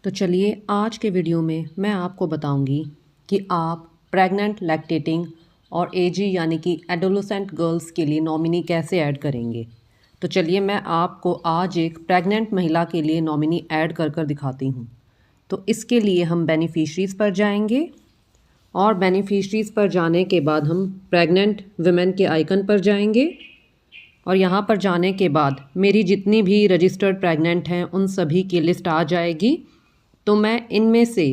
तो चलिए आज के वीडियो में मैं आपको बताऊंगी कि आप प्रेग्नेंट, लैक्टेटिंग और एजी यानी कि एडोलेसेंट गर्ल्स के लिए नॉमिनी कैसे ऐड करेंगे। तो चलिए मैं आपको आज एक प्रेग्नेंट महिला के लिए नॉमिनी ऐड कर दिखाती हूँ। तो इसके लिए हम बेनिफिशरीज़ पर जाएंगे और बेनिफिशरीज़ पर जाने के बाद हम प्रेग्नेंट वुमेन के आइकन पर जाएंगे और यहाँ पर जाने के बाद मेरी जितनी भी रजिस्टर्ड प्रेग्नेंट हैं उन सभी की लिस्ट आ जाएगी। तो मैं इनमें से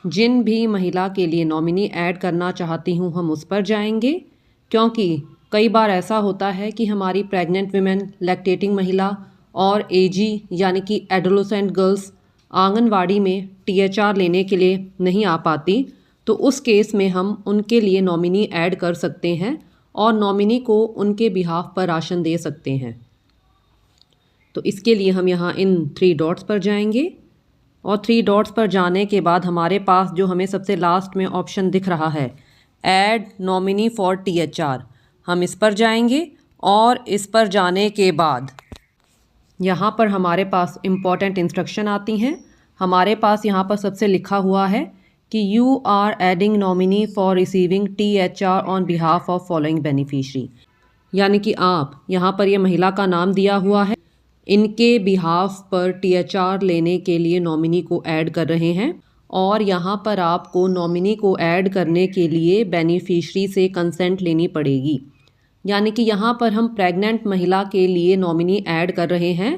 जिन भी महिला के लिए नॉमिनी ऐड करना चाहती हूँ हम उस पर जाएंगे, क्योंकि कई बार ऐसा होता है कि हमारी प्रेग्नेंट वुमेन, लैक्टेटिंग महिला और एजी यानी कि एडोलेसेंट गर्ल्स आंगनवाड़ी में टीएचआर लेने के लिए नहीं आ पाती। तो उस केस में हम उनके लिए नॉमिनी ऐड कर सकते हैं और नॉमिनी को उनके बिहाफ पर राशन दे सकते हैं। तो इसके लिए हम यहाँ इन 3 डॉट्स पर जाएंगे और 3 डॉट्स पर जाने के बाद हमारे पास जो हमें सबसे लास्ट में ऑप्शन दिख रहा है ऐड नॉमिनी फॉर टीएचआर, हम इस पर जाएंगे और इस पर जाने के बाद यहाँ पर हमारे पास इम्पॉर्टेंट इंस्ट्रक्शन आती हैं। हमारे पास यहाँ पर सबसे लिखा हुआ है कि you are adding nominee for receiving THR on behalf of following beneficiary, यानी कि आप यहाँ पर ये महिला का नाम दिया हुआ है, इनके बिहाफ पर टीएचआर लेने के लिए नॉमिनी को ऐड कर रहे हैं और यहाँ पर आपको नॉमिनी को ऐड करने के लिए बेनिफिशरी से कंसेंट लेनी पड़ेगी। यानी कि यहाँ पर हम प्रेग्नेंट महिला के लिए नॉमिनी ऐड कर रहे हैं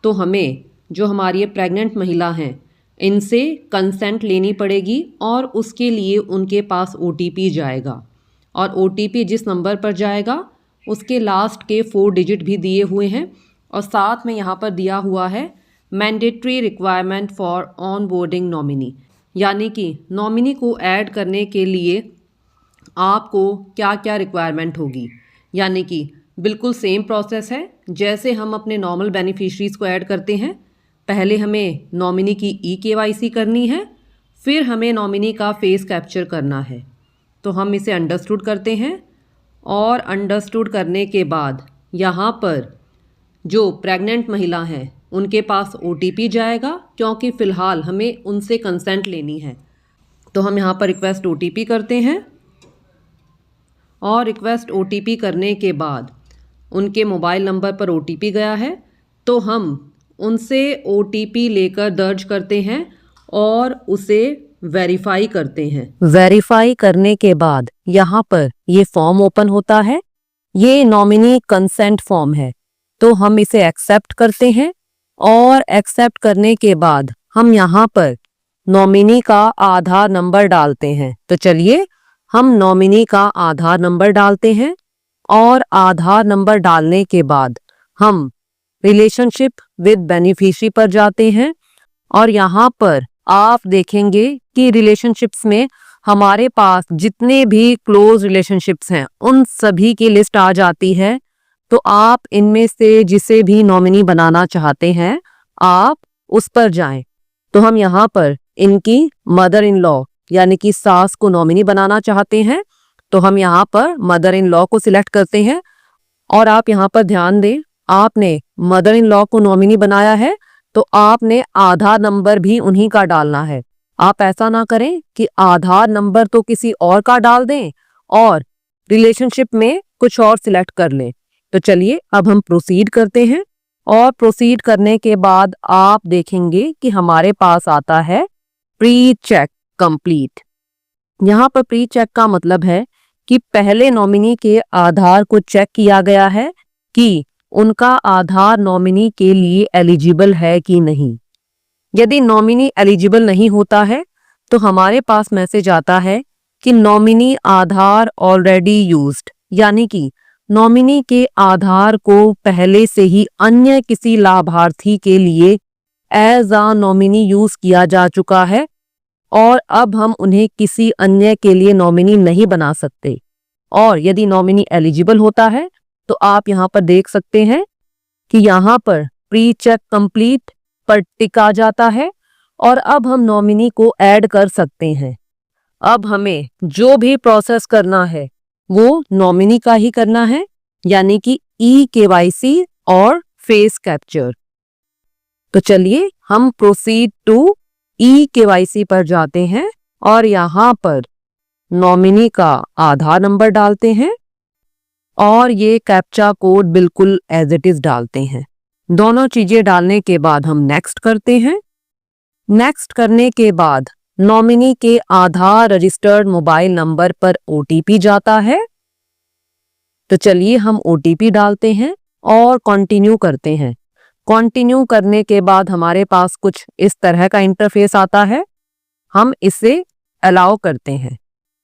तो हमें जो हमारी ये प्रेग्नेंट महिला हैं इनसे कंसेंट लेनी पड़ेगी और उसके लिए उनके पास ओटीपी जाएगा और ओटीपी जिस नंबर पर जाएगा उसके लास्ट के 4 डिजिट भी दिए हुए हैं और साथ में यहाँ पर दिया हुआ है mandatory requirement for on boarding nominee, यानी कि नॉमिनी को ऐड करने के लिए आपको क्या क्या रिक्वायरमेंट होगी। यानी कि बिल्कुल सेम प्रोसेस है जैसे हम अपने नॉर्मल बेनिफिशरीज़ को ऐड करते हैं। पहले हमें नॉमिनी की EKYC करनी है, फिर हमें नॉमिनी का फेस कैप्चर करना है। तो हम इसे अंडरस्टूड करते हैं और अंडरस्टूड करने के बाद यहाँ पर जो प्रेग्नेंट महिला हैं उनके पास OTP जाएगा, क्योंकि फ़िलहाल हमें उनसे कंसेंट लेनी है। तो हम यहाँ पर रिक्वेस्ट OTP करते हैं और रिक्वेस्ट OTP करने के बाद उनके मोबाइल नंबर पर OTP गया है तो हम उनसे OTP लेकर दर्ज करते हैं और उसे वेरीफाई करते हैं। वेरीफाई करने के बाद यहाँ पर ये फॉर्म ओपन होता है, ये नॉमिनी कंसेंट फॉर्म है, तो हम इसे एक्सेप्ट करते हैं और एक्सेप्ट करने के बाद हम यहाँ पर नॉमिनी का आधार नंबर डालते हैं। तो चलिए हम नॉमिनी का आधार नंबर डालते हैं और आधार नंबर डालने के बाद हम रिलेशनशिप विद बेनिफिशरी पर जाते हैं और यहाँ पर आप देखेंगे कि रिलेशनशिप्स में हमारे पास जितने भी क्लोज रिलेशनशिप्स हैं उन सभी की लिस्ट आ जाती है। तो आप इनमें से जिसे भी नॉमिनी बनाना चाहते हैं आप उस पर जाएं। तो हम यहाँ पर इनकी मदर इन लॉ यानी कि सास को नॉमिनी बनाना चाहते हैं, तो हम यहाँ पर मदर इन लॉ को सिलेक्ट करते हैं और आप यहाँ पर ध्यान दें, आपने मदर इन लॉ को नॉमिनी बनाया है तो आपने आधार नंबर भी उन्हीं का डालना है। आप ऐसा ना करें कि आधार नंबर तो किसी और का डाल दें और रिलेशनशिप में कुछ और सिलेक्ट कर लें। तो चलिए अब हम प्रोसीड करते हैं और प्रोसीड करने के बाद आप देखेंगे कि हमारे पास आता है प्री चेक कंप्लीट। यहाँ पर प्री चेक का मतलब है कि पहले नॉमिनी के आधार को चेक किया गया है कि उनका आधार नॉमिनी के लिए एलिजिबल है कि नहीं। यदि नॉमिनी एलिजिबल नहीं होता है तो हमारे पास मैसेज आता है कि नॉमिनी आधार ऑलरेडी यूज्ड, यानी कि नॉमिनी के आधार को पहले से ही अन्य किसी लाभार्थी के लिए एज अ नॉमिनी यूज किया जा चुका है और अब हम उन्हें किसी अन्य के लिए नॉमिनी नहीं बना सकते। और यदि नॉमिनी एलिजिबल होता है तो आप यहाँ पर देख सकते हैं कि यहाँ पर प्री चेक कंप्लीट पर टिक आ जाता है और अब हम नॉमिनी को ऐड कर सकते हैं। अब हमें जो भी प्रोसेस करना है वो नॉमिनी का ही करना है, यानी कि EKYC और फेस कैप्चर। तो चलिए हम प्रोसीड टू KYC पर जाते हैं और यहाँ पर नॉमिनी का आधार नंबर डालते हैं और ये कैप्चा कोड बिल्कुल एज इट इज डालते हैं। दोनों चीजें डालने के बाद हम नेक्स्ट करते हैं। नेक्स्ट करने के बाद नॉमिनी के आधार रजिस्टर्ड मोबाइल नंबर पर OTP जाता है। तो चलिए हम OTP डालते हैं और कंटिन्यू करते हैं। कंटिन्यू करने के बाद हमारे पास कुछ इस तरह का इंटरफेस आता है। हम इसे अलाउ करते हैं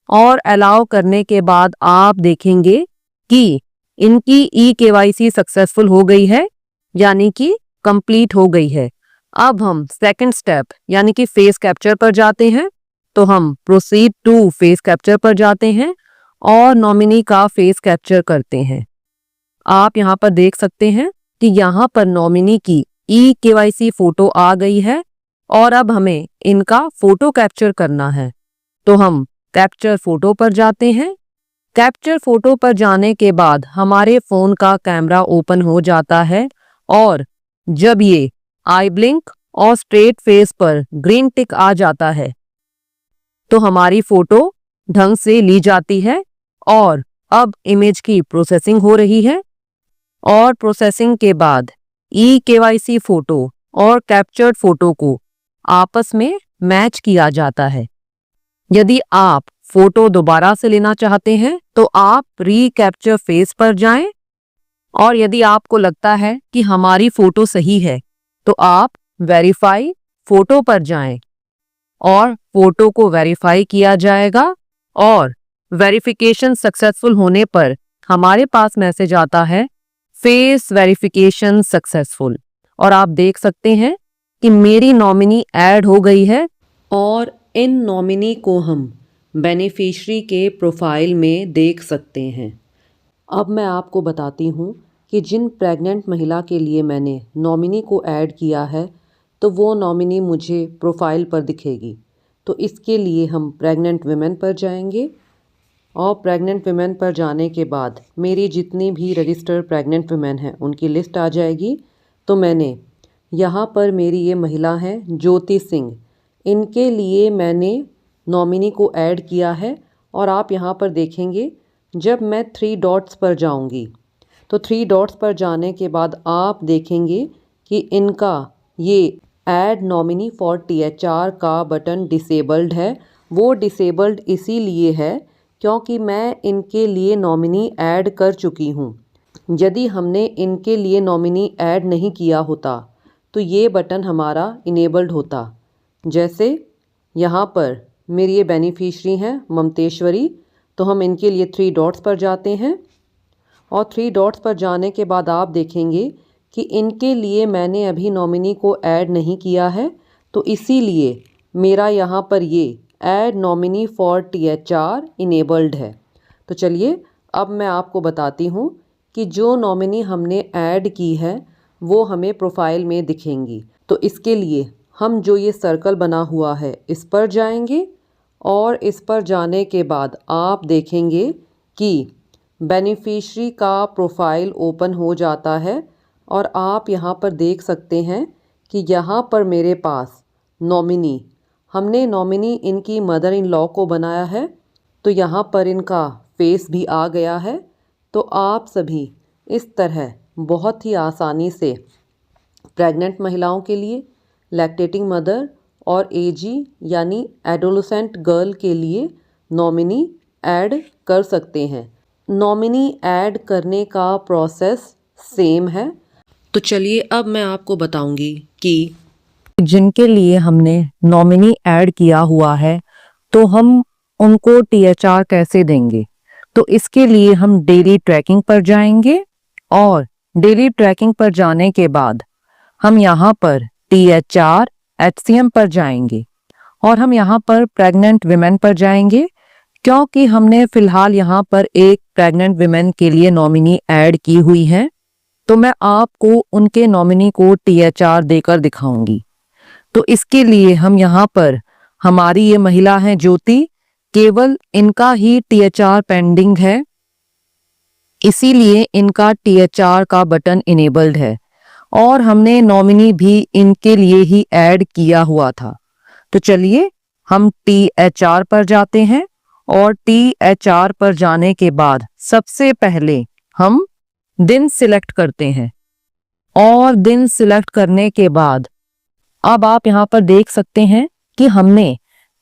और अलाउ करने के बाद आप देखेंगे कि इनकी KYC सक्सेसफुल हो गई है, यानी कि कंप्लीट हो गई है। अब हम सेकंड स्टेप यानी कि फेस कैप्चर पर जाते हैं। तो हम प्रोसीड टू फेस कैप्चर पर जाते हैं और नॉमिनी का फेस कैप्चर करते हैं। आप यहाँ पर देख सकते हैं कि यहाँ पर नॉमिनी की KYC फोटो आ गई है और अब हमें इनका फोटो कैप्चर करना है। तो हम कैप्चर फोटो पर जाते हैं। कैप्चर फोटो पर जाने के बाद हमारे फोन का कैमरा ओपन हो जाता है और जब ये आई ब्लिंक और स्ट्रेट फेस पर ग्रीन टिक आ जाता है तो हमारी फोटो ढंग से ली जाती है और अब इमेज की प्रोसेसिंग हो रही है और प्रोसेसिंग के बाद KYC फोटो और कैप्चर्ड फोटो को आपस में मैच किया जाता है। यदि आप फोटो दोबारा से लेना चाहते हैं तो आप रीकैप्चर फेस पर जाएं और यदि आपको लगता है कि हमारी फोटो सही है तो आप वेरीफाई फोटो पर जाएं और फोटो को वेरीफाई किया जाएगा और वेरिफिकेशन सक्सेसफुल होने पर हमारे पास मैसेज आता है फेस वेरिफिकेशन सक्सेसफुल और आप देख सकते हैं कि मेरी नॉमिनी ऐड हो गई है और इन नॉमिनी को हम बेनिफिशियरी के प्रोफाइल में देख सकते हैं। अब मैं आपको बताती हूँ कि जिन प्रेग्नेंट महिला के लिए मैंने नॉमिनी को ऐड किया है तो वो नॉमिनी मुझे प्रोफाइल पर दिखेगी। तो इसके लिए हम प्रेग्नेंट वुमेन पर जाएंगे और प्रेग्नेंट वुमेन पर जाने के बाद मेरी जितनी भी रजिस्टर्ड प्रेग्नेंट वुमेन हैं उनकी लिस्ट आ जाएगी। तो मैंने यहाँ पर मेरी ये महिला हैं ज्योति सिंह, इनके लिए मैंने नॉमिनी को ऐड किया है और आप यहाँ पर देखेंगे जब मैं 3 डॉट्स पर जाऊँगी तो 3 डॉट्स पर जाने के बाद आप देखेंगे कि इनका ये ऐड नॉमिनी फॉर THR का बटन डिसेबल्ड है। वो डिसेबल्ड इसीलिए है क्योंकि मैं इनके लिए नॉमिनी ऐड कर चुकी हूँ। यदि हमने इनके लिए नॉमिनी ऐड नहीं किया होता तो ये बटन हमारा इनेबल्ड होता। जैसे यहाँ पर मेरी ये बेनिफिशियरी हैं ममतेश्वरी, तो हम इनके लिए 3 डॉट्स पर जाते हैं और 3 डॉट्स पर जाने के बाद आप देखेंगे कि इनके लिए मैंने अभी नॉमिनी को ऐड नहीं किया है, तो इसीलिए मेरा यहाँ पर ये add nominee for THR enabled है। तो चलिए अब मैं आपको बताती हूँ कि जो नॉमिनी हमने ऐड की है वो हमें प्रोफाइल में दिखेंगी। तो इसके लिए हम जो ये सर्कल बना हुआ है इस पर जाएंगे और इस पर जाने के बाद आप देखेंगे कि बेनिफिशियरी का प्रोफाइल ओपन हो जाता है और आप यहाँ पर देख सकते हैं कि यहाँ पर मेरे पास नॉमिनी, हमने नॉमिनी इनकी मदर इन लॉ को बनाया है तो यहाँ पर इनका फेस भी आ गया है। तो आप सभी इस तरह बहुत ही आसानी से प्रेग्नेंट महिलाओं के लिए, लैक्टेटिंग मदर और एजी यानी एडोलेसेंट गर्ल के लिए नॉमिनी ऐड कर सकते हैं। नॉमिनी ऐड करने का प्रोसेस सेम है। तो चलिए अब मैं आपको बताऊंगी कि जिनके लिए हमने नॉमिनी ऐड किया हुआ है तो हम उनको THR कैसे देंगे। तो इसके लिए हम डेली ट्रैकिंग पर जाएंगे और डेली ट्रैकिंग पर जाने के बाद हम यहाँ पर THR HCM पर जाएंगे और हम यहाँ पर प्रेग्नेंट विमेन पर जाएंगे क्योंकि हमने फिलहाल यहाँ पर एक प्रेग्नेंट विमेन के लिए नॉमिनी ऐड की हुई है। तो मैं आपको उनके नॉमिनी को THR देकर दिखाऊंगी। तो इसके लिए हम यहाँ पर, हमारी ये महिला है ज्योति, केवल इनका ही THR पेंडिंग है, इसीलिए इनका THR का बटन इनेबल्ड है और हमने नॉमिनी भी इनके लिए ही ऐड किया हुआ था। तो चलिए हम THR पर जाते हैं और THR पर जाने के बाद सबसे पहले हम दिन सिलेक्ट करते हैं और दिन सिलेक्ट करने के बाद अब आप यहाँ पर देख सकते हैं कि हमने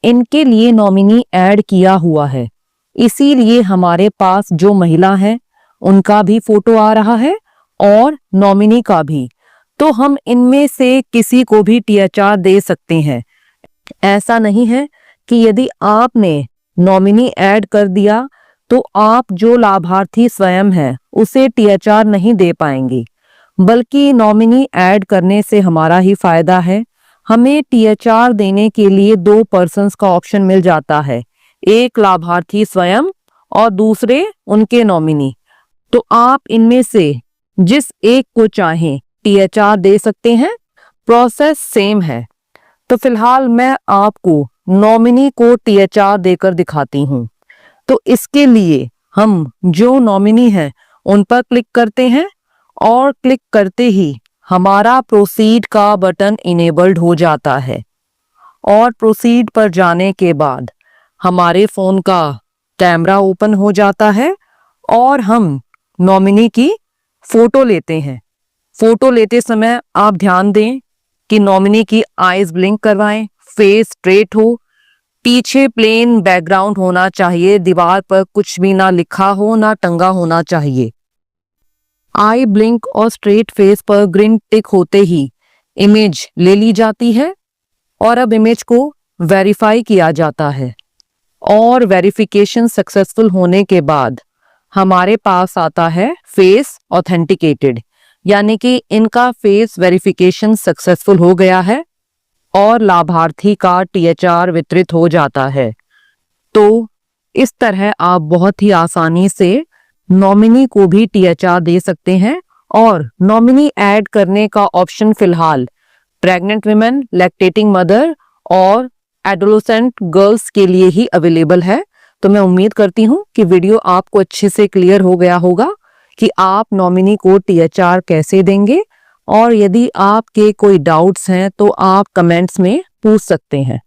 इनके लिए नॉमिनी ऐड किया हुआ है, इसीलिए हमारे पास जो महिला है उनका भी फोटो आ रहा है और नॉमिनी का भी। तो हम इनमें से किसी को भी THR दे सकते हैं। ऐसा नहीं है कि यदि आपने नॉमिनी ऐड कर दिया तो आप जो लाभार्थी स्वयं है उसे THR नहीं दे पाएंगे, बल्कि नॉमिनी ऐड करने से हमारा ही फायदा है। हमें THR देने के लिए 2 पर्सन्स का ऑप्शन मिल जाता है, एक लाभार्थी स्वयं और दूसरे उनके नॉमिनी। तो आप इनमें से जिस एक को चाहें THR दे सकते हैं, प्रोसेस सेम है। तो फिलहाल मैं आपको नॉमिनी को THR देकर दिखाती हूं। तो इसके लिए हम जो नॉमिनी है उन पर क्लिक करते हैं और क्लिक करते ही हमारा प्रोसीड का बटन इनेबल्ड हो जाता है और प्रोसीड पर जाने के बाद हमारे फोन का कैमरा ओपन हो जाता है और हम नॉमिनी की फोटो लेते हैं। फोटो लेते समय आप ध्यान दें कि नॉमिनी की आईज ब्लिंक करवाएं, फेस स्ट्रेट हो, पीछे प्लेन बैकग्राउंड होना चाहिए, दीवार पर कुछ भी ना लिखा हो ना टंगा होना चाहिए। आई ब्लिंक और स्ट्रेट फेस पर ग्रीन टिक होते ही इमेज ले ली जाती है और अब इमेज को वेरीफाई किया जाता है और वेरिफिकेशन सक्सेसफुल होने के बाद हमारे पास आता है फेस ऑथेंटिकेटेड, यानी कि इनका फेस वेरिफिकेशन सक्सेसफुल हो गया है और लाभार्थी का THR वितरित हो जाता है। तो इस तरह आप बहुत ही आसानी से नॉमिनी को भी THR दे सकते हैं और नॉमिनी ऐड करने का ऑप्शन फिलहाल प्रेग्नेंट विमेन, लैक्टेटिंग मदर और एडोलेसेंट गर्ल्स के लिए ही अवेलेबल है। तो मैं उम्मीद करती हूँ कि वीडियो आपको अच्छे से क्लियर हो गया होगा कि आप नॉमिनी को THR कैसे देंगे, और यदि आपके कोई डाउट्स हैं तो आप कमेंट्स में पूछ सकते हैं।